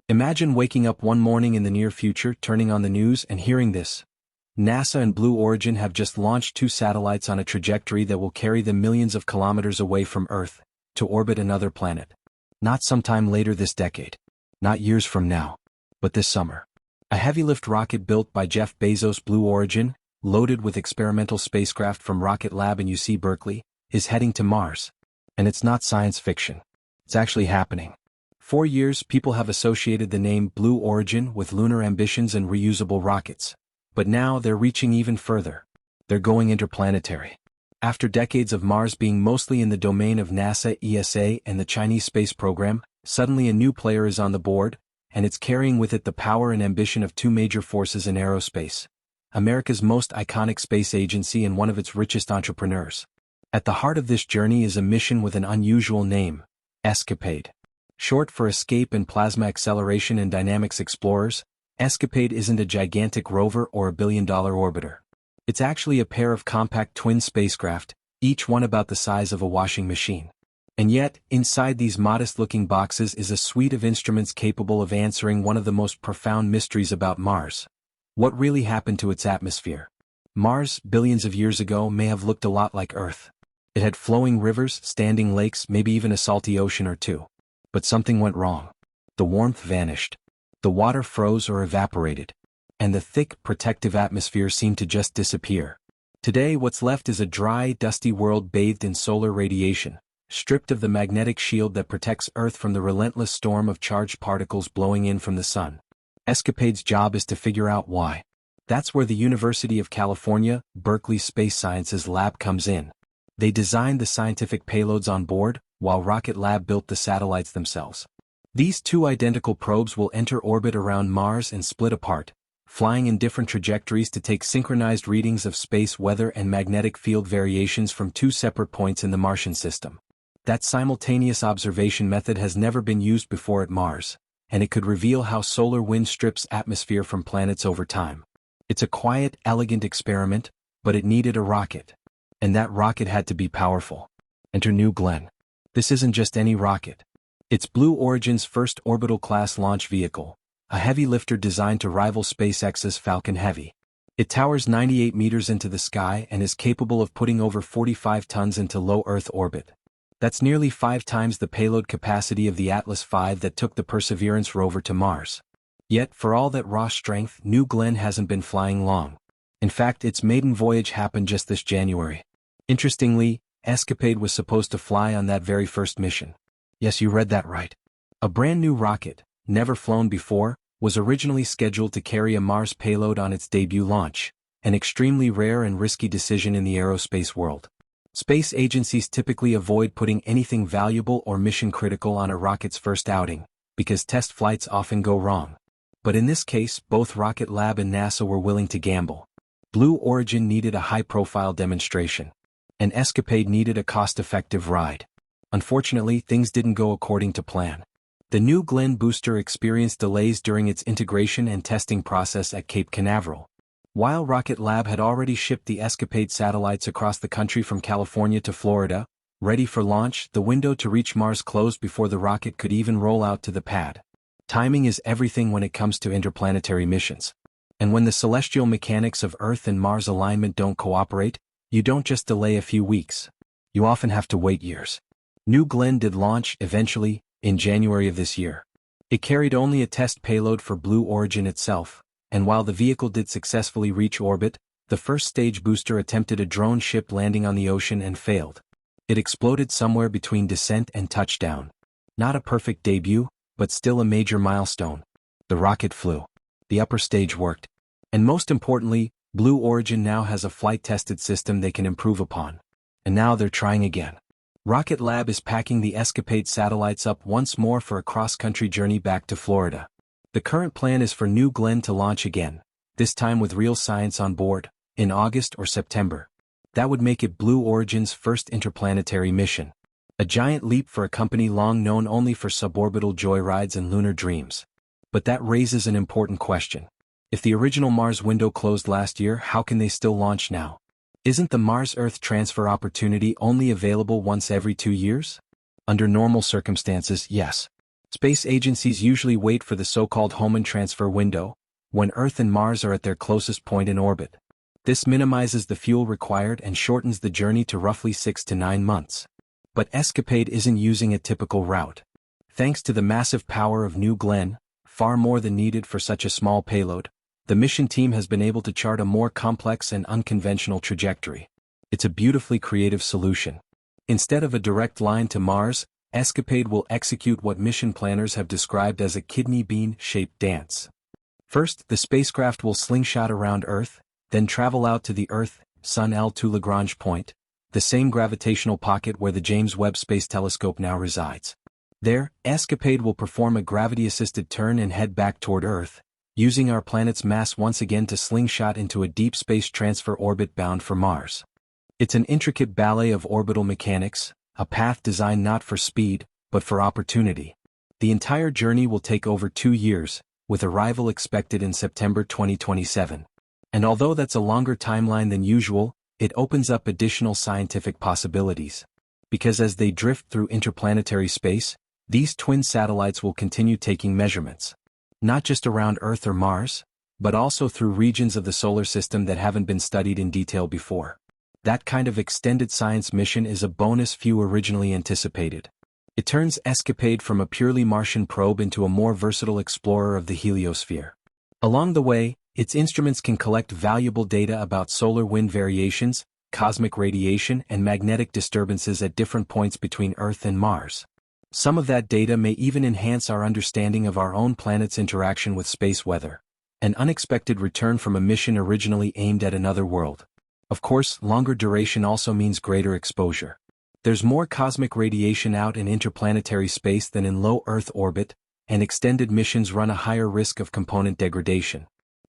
Imagine waking up one morning in the near future, turning on the news and hearing this. NASA and Blue Origin have just launched 2 satellites on a trajectory that will carry them millions of kilometers away from Earth, to orbit another planet. Not sometime later this decade. Not years from now. But this summer. A heavy-lift rocket built by Jeff Bezos' Blue Origin, loaded with experimental spacecraft from Rocket Lab in UC Berkeley, is heading to Mars. And it's not science fiction. It's actually happening. For years, people have associated the name Blue Origin with lunar ambitions and reusable rockets. But now they're reaching even further. They're going interplanetary. After decades of Mars being mostly in the domain of NASA, ESA, and the Chinese space program, suddenly a new player is on the board, and it's carrying with it the power and ambition of 2 major forces in aerospace. America's most iconic space agency and one of its richest entrepreneurs. At the heart of this journey is a mission with an unusual name, ESCAPADE. Short for Escape and Plasma Acceleration and Dynamics Explorers, ESCAPADE isn't a gigantic rover or a billion-dollar orbiter. It's actually a pair of compact twin spacecraft, each one about the size of a washing machine. And yet, inside these modest-looking boxes is a suite of instruments capable of answering one of the most profound mysteries about Mars. What really happened to its atmosphere? Mars, billions of years ago, may have looked a lot like Earth. It had flowing rivers, standing lakes, maybe even a salty ocean or two. But something went wrong. The warmth vanished. The water froze or evaporated. And the thick, protective atmosphere seemed to just disappear. Today, what's left is a dry, dusty world bathed in solar radiation, stripped of the magnetic shield that protects Earth from the relentless storm of charged particles blowing in from the sun. ESCAPADE's job is to figure out why. That's where the University of California, Berkeley Space Sciences Lab comes in. They designed the scientific payloads on board, while Rocket Lab built the satellites themselves. These 2 identical probes will enter orbit around Mars and split apart, flying in different trajectories to take synchronized readings of space weather and magnetic field variations from 2 separate points in the Martian system. That simultaneous observation method has never been used before at Mars, and it could reveal how solar wind strips atmosphere from planets over time. It's a quiet, elegant experiment, but it needed a rocket. And that rocket had to be powerful. Enter New Glenn. This isn't just any rocket. It's Blue Origin's first orbital-class launch vehicle, a heavy lifter designed to rival SpaceX's Falcon Heavy. It towers 98 meters into the sky and is capable of putting over 45 tons into low Earth orbit. That's nearly 5 times the payload capacity of the Atlas V that took the Perseverance rover to Mars. Yet, for all that raw strength, New Glenn hasn't been flying long. In fact, its maiden voyage happened just this January. Interestingly, ESCAPADE was supposed to fly on that very first mission. Yes, you read that right. A brand new rocket, never flown before, was originally scheduled to carry a Mars payload on its debut launch, an extremely rare and risky decision in the aerospace world. Space agencies typically avoid putting anything valuable or mission-critical on a rocket's first outing, because test flights often go wrong. But in this case, both Rocket Lab and NASA were willing to gamble. Blue Origin needed a high-profile demonstration, and ESCAPADE needed a cost-effective ride. Unfortunately, things didn't go according to plan. The New Glenn booster experienced delays during its integration and testing process at Cape Canaveral. While Rocket Lab had already shipped the ESCAPADE satellites across the country from California to Florida, ready for launch, the window to reach Mars closed before the rocket could even roll out to the pad. Timing is everything when it comes to interplanetary missions. And when the celestial mechanics of Earth and Mars alignment don't cooperate, you don't just delay a few weeks. You often have to wait years. New Glenn did launch, eventually, in January of this year. It carried only a test payload for Blue Origin itself, and while the vehicle did successfully reach orbit, the first stage booster attempted a drone ship landing on the ocean and failed. It exploded somewhere between descent and touchdown. Not a perfect debut, but still a major milestone. The rocket flew. The upper stage worked. And most importantly, Blue Origin now has a flight-tested system they can improve upon. And now they're trying again. Rocket Lab is packing the ESCAPADE satellites up once more for a cross-country journey back to Florida. The current plan is for New Glenn to launch again, this time with real science on board, in August or September. That would make it Blue Origin's first interplanetary mission. A giant leap for a company long known only for suborbital joyrides and lunar dreams. But that raises an important question. If the original Mars window closed last year, how can they still launch now? Isn't the Mars-Earth transfer opportunity only available once every 2 years? Under normal circumstances, yes. Space agencies usually wait for the so-called Hohmann transfer window, when Earth and Mars are at their closest point in orbit. This minimizes the fuel required and shortens the journey to roughly 6 to 9 months. But Escapade isn't using a typical route. Thanks to the massive power of New Glenn, far more than needed for such a small payload, the mission team has been able to chart a more complex and unconventional trajectory. It's a beautifully creative solution. Instead of a direct line to Mars, Escapade will execute what mission planners have described as a kidney bean-shaped dance. First, the spacecraft will slingshot around Earth, then travel out to the Earth-Sun L2 Lagrange point, the same gravitational pocket where the James Webb Space Telescope now resides. There, Escapade will perform a gravity-assisted turn and head back toward Earth, using our planet's mass once again to slingshot into a deep space transfer orbit bound for Mars. It's an intricate ballet of orbital mechanics, a path designed not for speed, but for opportunity. The entire journey will take over 2 years, with arrival expected in September 2027. And although that's a longer timeline than usual, it opens up additional scientific possibilities. Because as they drift through interplanetary space, these twin satellites will continue taking measurements. Not just around Earth or Mars, but also through regions of the solar system that haven't been studied in detail before. That kind of extended science mission is a bonus few originally anticipated. It turns Escapade from a purely Martian probe into a more versatile explorer of the heliosphere. Along the way, its instruments can collect valuable data about solar wind variations, cosmic radiation, and magnetic disturbances at different points between Earth and Mars. Some of that data may even enhance our understanding of our own planet's interaction with space weather. An unexpected return from a mission originally aimed at another world. Of course, longer duration also means greater exposure. There's more cosmic radiation out in interplanetary space than in low Earth orbit, and extended missions run a higher risk of component degradation.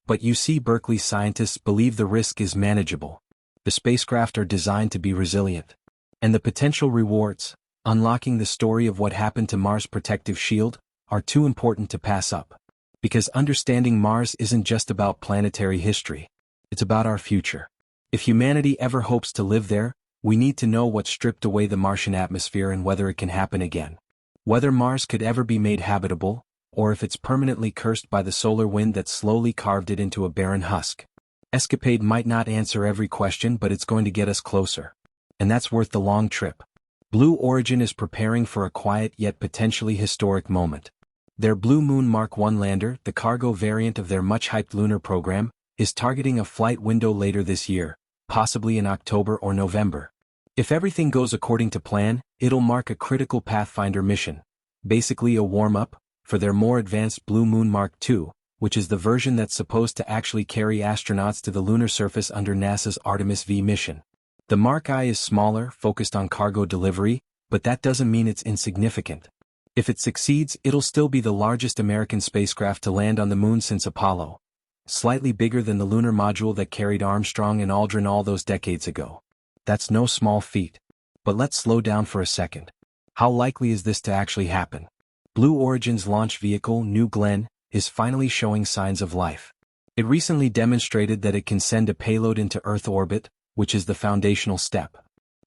But UC Berkeley scientists believe the risk is manageable. The spacecraft are designed to be resilient. And the potential rewards, unlocking the story of what happened to Mars' protective shield, are too important to pass up. Because understanding Mars isn't just about planetary history. It's about our future. If humanity ever hopes to live there, we need to know what stripped away the Martian atmosphere and whether it can happen again. Whether Mars could ever be made habitable, or if it's permanently cursed by the solar wind that slowly carved it into a barren husk. Escapade might not answer every question, but it's going to get us closer. And that's worth the long trip. Blue Origin is preparing for a quiet yet potentially historic moment. Their Blue Moon Mark 1 lander, the cargo variant of their much-hyped lunar program, is targeting a flight window later this year, possibly in October or November. If everything goes according to plan, it'll mark a critical Pathfinder mission, basically a warm-up, for their more advanced Blue Moon Mark 2, which is the version that's supposed to actually carry astronauts to the lunar surface under NASA's Artemis V mission. The Mark I is smaller, focused on cargo delivery, but that doesn't mean it's insignificant. If it succeeds, it'll still be the largest American spacecraft to land on the Moon since Apollo. Slightly bigger than the lunar module that carried Armstrong and Aldrin all those decades ago. That's no small feat. But let's slow down for a second. How likely is this to actually happen? Blue Origin's launch vehicle, New Glenn, is finally showing signs of life. It recently demonstrated that it can send a payload into Earth orbit, which is the foundational step.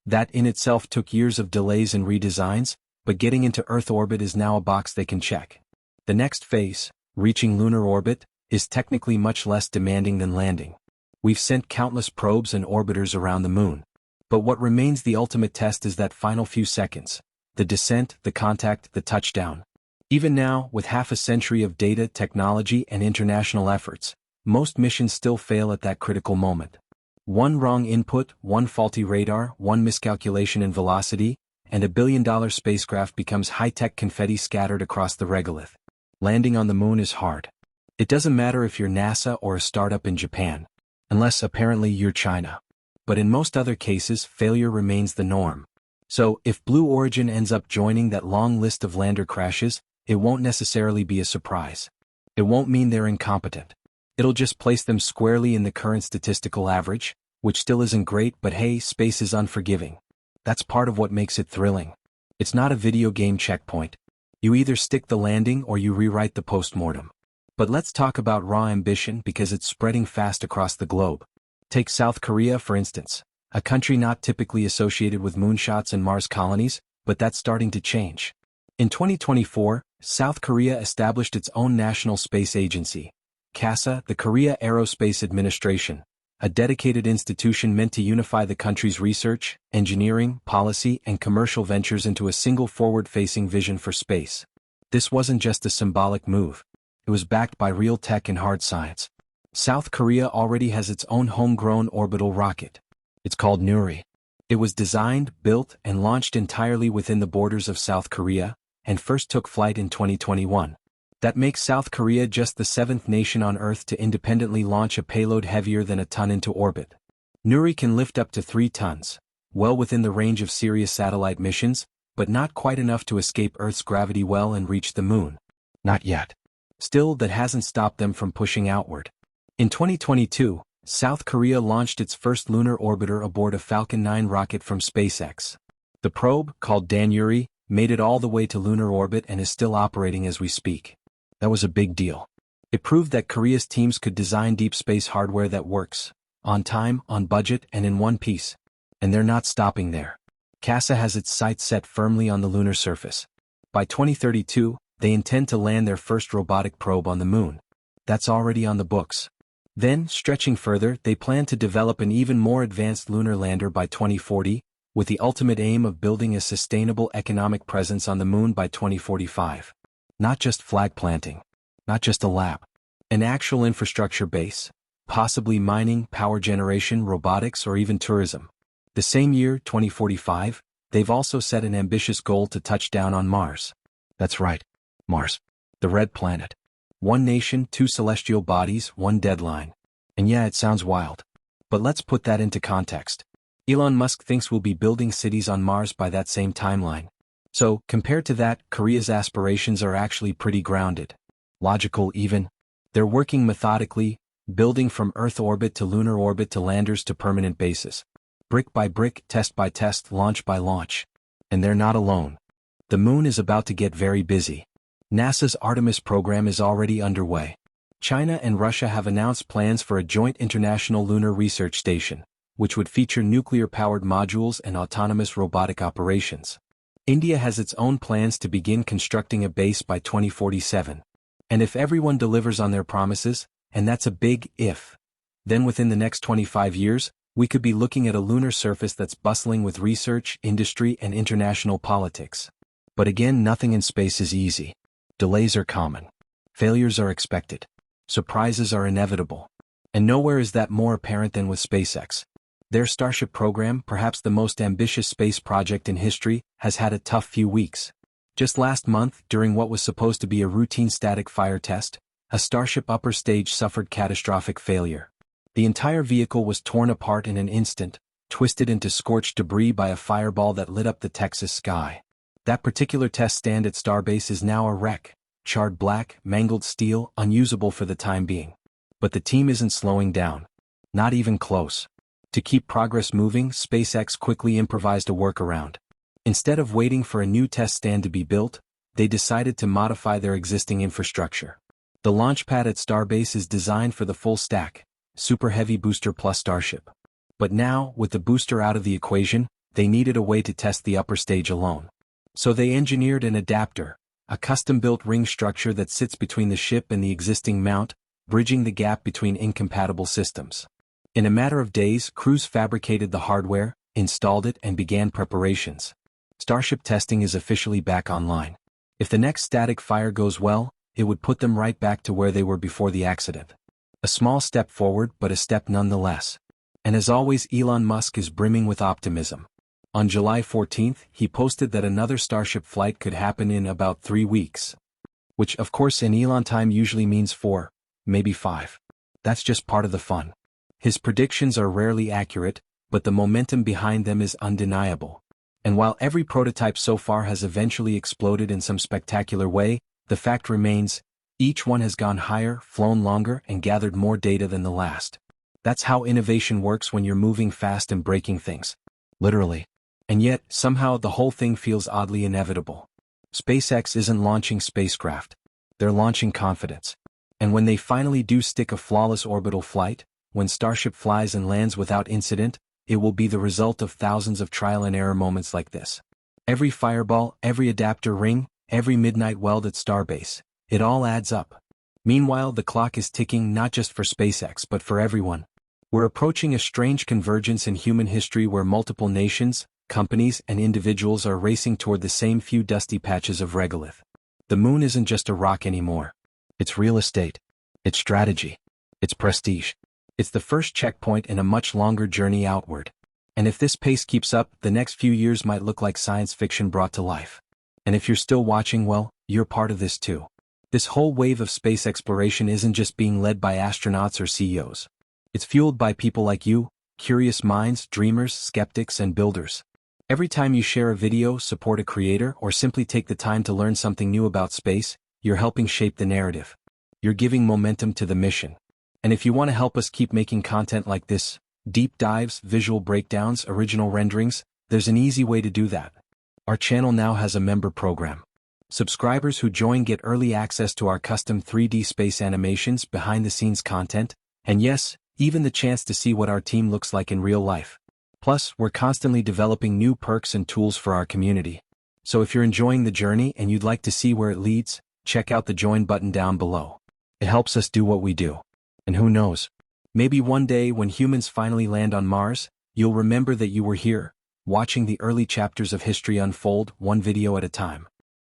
That in itself took years of delays and redesigns, but getting into Earth orbit is now a box they can check. The next phase, reaching lunar orbit, is technically much less demanding than landing. We've sent countless probes and orbiters around the Moon. But what remains the ultimate test is that final few seconds. The descent, the contact, the touchdown. Even now, with half a century of data, technology, and international efforts, most missions still fail at that critical moment. One wrong input, one faulty radar, one miscalculation in velocity, and a billion-dollar spacecraft becomes high-tech confetti scattered across the regolith. Landing on the Moon is hard. It doesn't matter if you're NASA or a startup in Japan. Unless apparently you're China. But in most other cases, failure remains the norm. So, if Blue Origin ends up joining that long list of lander crashes, it won't necessarily be a surprise. It won't mean they're incompetent. It'll just place them squarely in the current statistical average, which still isn't great, but hey, space is unforgiving. That's part of what makes it thrilling. It's not a video game checkpoint. You either stick the landing or you rewrite the postmortem. But let's talk about raw ambition because it's spreading fast across the globe. Take South Korea for instance, a country not typically associated with moonshots and Mars colonies, but that's starting to change. In 2024, South Korea established its own national space agency, KASA, the Korea Aerospace Administration, a dedicated institution meant to unify the country's research, engineering, policy, and commercial ventures into a single forward-facing vision for space. This wasn't just a symbolic move. It was backed by real tech and hard science. South Korea already has its own homegrown orbital rocket. It's called Nuri. It was designed, built, and launched entirely within the borders of South Korea, and first took flight in 2021. That makes South Korea just the seventh nation on Earth to independently launch a payload heavier than a ton into orbit. Nuri can lift up to 3 tons, well within the range of serious satellite missions, but not quite enough to escape Earth's gravity well and reach the moon. Not yet. Still, that hasn't stopped them from pushing outward. In 2022, South Korea launched its first lunar orbiter aboard a Falcon 9 rocket from SpaceX. The probe, called Dan-Yuri, made it all the way to lunar orbit and is still operating as we speak. That was a big deal. It proved that Korea's teams could design deep space hardware that works, on time, on budget, and in one piece. And they're not stopping there. KASA has its sights set firmly on the lunar surface. By 2032, they intend to land their first robotic probe on the moon. That's already on the books. Then, stretching further, they plan to develop an even more advanced lunar lander by 2040, with the ultimate aim of building a sustainable economic presence on the moon by 2045. Not just flag planting. Not just a lab. An actual infrastructure base. Possibly mining, power generation, robotics, or even tourism. The same year, 2045, they've also set an ambitious goal to touch down on Mars. That's right. Mars. The red planet. One nation, 2 celestial bodies, 1 deadline. And yeah, it sounds wild. But let's put that into context. Elon Musk thinks we'll be building cities on Mars by that same timeline. So, compared to that, Korea's aspirations are actually pretty grounded. Logical even. They're working methodically, building from Earth orbit to lunar orbit to landers to permanent bases. Brick by brick, test by test, launch by launch. And they're not alone. The moon is about to get very busy. NASA's Artemis program is already underway. China and Russia have announced plans for a joint international lunar research station, which would feature nuclear-powered modules and autonomous robotic operations. India has its own plans to begin constructing a base by 2047. And if everyone delivers on their promises, and that's a big if, then within the next 25 years, we could be looking at a lunar surface that's bustling with research, industry, and international politics. But again, nothing in space is easy. Delays are common. Failures are expected. Surprises are inevitable. And nowhere is that more apparent than with SpaceX. Their Starship program, perhaps the most ambitious space project in history, has had a tough few weeks. Just last month, during what was supposed to be a routine static fire test, a Starship upper stage suffered catastrophic failure. The entire vehicle was torn apart in an instant, twisted into scorched debris by a fireball that lit up the Texas sky. That particular test stand at Starbase is now a wreck, charred black, mangled steel, unusable for the time being. But the team isn't slowing down. Not even close. To keep progress moving, SpaceX quickly improvised a workaround. Instead of waiting for a new test stand to be built, they decided to modify their existing infrastructure. The launch pad at Starbase is designed for the full stack, Super Heavy booster plus Starship. But now, with the booster out of the equation, they needed a way to test the upper stage alone. So they engineered an adapter, a custom-built ring structure that sits between the ship and the existing mount, bridging the gap between incompatible systems. In a matter of days, crews fabricated the hardware, installed it, and began preparations. Starship testing is officially back online. If the next static fire goes well, it would put them right back to where they were before the accident. A small step forward, but a step nonetheless. And as always, Elon Musk is brimming with optimism. On July 14th, he posted that another Starship flight could happen in about 3 weeks. Which, of course, in Elon time usually means 4, maybe 5. That's just part of the fun. His predictions are rarely accurate, but the momentum behind them is undeniable. And while every prototype so far has eventually exploded in some spectacular way, the fact remains, each one has gone higher, flown longer, and gathered more data than the last. That's how innovation works when you're moving fast and breaking things. Literally. And yet, somehow the whole thing feels oddly inevitable. SpaceX isn't launching spacecraft. They're launching confidence. And when they finally do stick a flawless orbital flight, when Starship flies and lands without incident, it will be the result of thousands of trial and error moments like this. Every fireball, every adapter ring, every midnight weld at Starbase. It all adds up. Meanwhile, the clock is ticking not just for SpaceX but for everyone. We're approaching a strange convergence in human history where multiple nations, companies, and individuals are racing toward the same few dusty patches of regolith. The moon isn't just a rock anymore. It's real estate. It's strategy. It's prestige. It's the first checkpoint in a much longer journey outward. And if this pace keeps up, the next few years might look like science fiction brought to life. And if you're still watching, well, you're part of this too. This whole wave of space exploration isn't just being led by astronauts or CEOs. It's fueled by people like you, curious minds, dreamers, skeptics, and builders. Every time you share a video, support a creator, or simply take the time to learn something new about space, you're helping shape the narrative. You're giving momentum to the mission. And if you want to help us keep making content like this, deep dives, visual breakdowns, original renderings, there's an easy way to do that. Our channel now has a member program. Subscribers who join get early access to our custom 3D space animations, behind-the-scenes content, and yes, even the chance to see what our team looks like in real life. Plus, we're constantly developing new perks and tools for our community. So if you're enjoying the journey and you'd like to see where it leads, check out the join button down below. It helps us do what we do. And who knows? Maybe one day when humans finally land on Mars, you'll remember that you were here, watching the early chapters of history unfold, one video at a time.